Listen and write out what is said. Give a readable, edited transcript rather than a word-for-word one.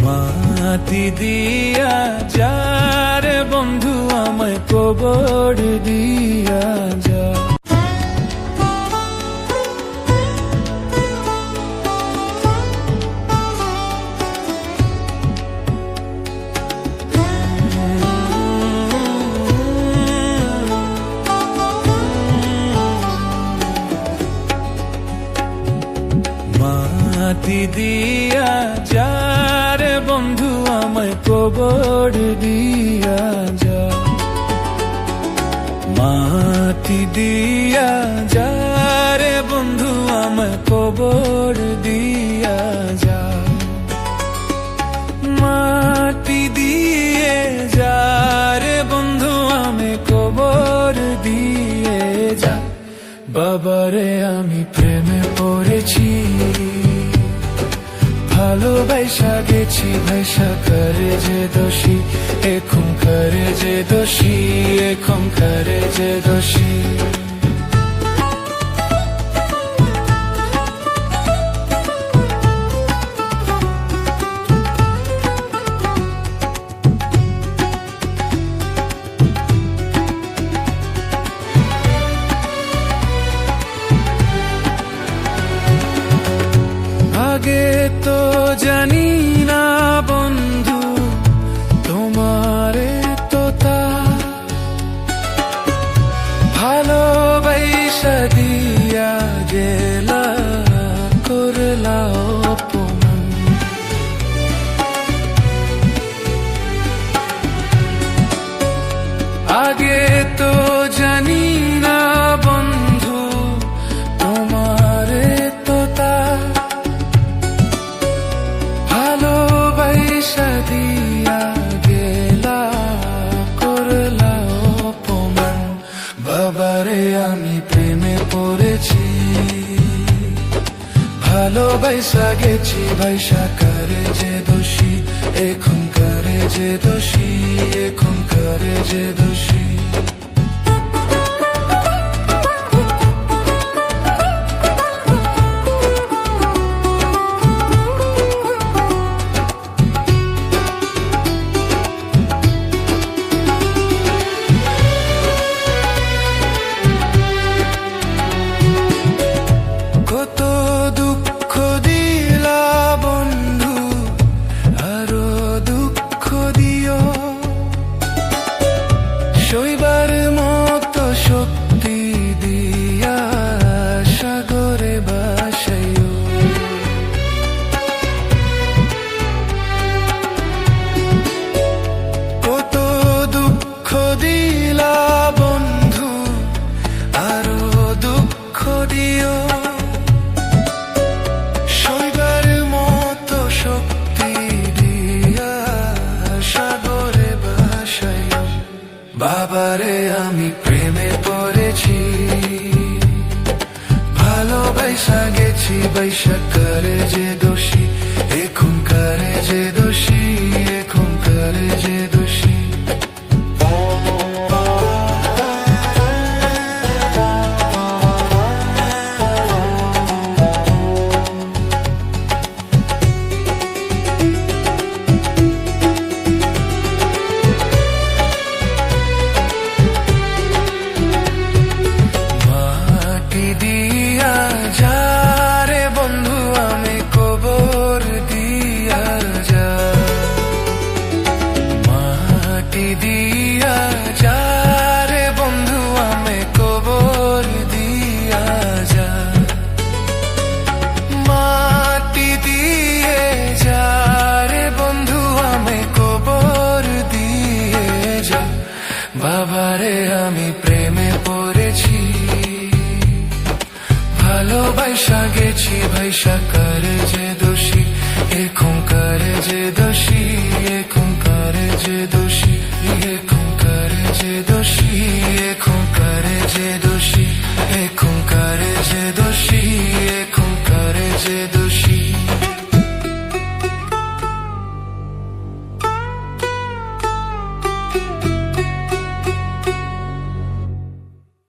মাটি দিয়া যারে বন্ধু আমায় কবর দিয়া যা। মাটি দিয়া যারে বন্ধু আমায় কবর দিয়া যা। মাটি দিয়া যারে বন্ধু আমায় কবর দিয়া যা। মাটি দিয়ে যারে বন্ধু আমায় কবর দিয়ে যা। বাবারে আমি প্রেমে পড়েছি, ভালোবাসা গেছি ভাইসা করে যে দোষী, এখন করে যে দোষী, এখন করে যে দোষী। আগে তো জানি না বন্ধু তোমারে তো তা ভালোবাসা দিয়া গেলা করলা অপমান। আগে তো জানি না বন্ধু তোমারে তো তা ভালোবাসা দিয়া গেলা করলা অপমান। বাবারে আমি প্রেমে পড়েছি, ভালোবাসা গেছি ভাইসা করে যে দোষী, এখন করে যে দোষী, এখন করে যে দোষী। কত দুঃখ দিলা বন্ধু, আরো দুঃখ দিও, সইবার মতো শক্তি দিয়া সাগরে বাসাইও। কত দুঃখ দিলা বন্ধু, আরো দুঃখ দিও, বাবারে আমি প্রেমে পড়েছি, ভালোবাসা গেছি বাইসা করে যে দোষী, এখন করে যে দোষী, এখন করে যে দোষী। দিয়া যারে বন্ধু আমি কবর দিয়া যা। মাটি দিয়া যারে বন্ধু আমি কবর দিয়া যা। মাটি দিয়ে যারে বন্ধু আমি কবর দিয়ে যা। বাবারে আমি প্রেমে পড়েছি, ভালোবাসা গেছি ভাইসা করে যে দোষী, এখন করে যে দোষী, এখন করে যে দোষী, এখন করে যে দোষী, এখন করে যে দোষী, এখন করে যে দোষী, এখন করে যে দোষী।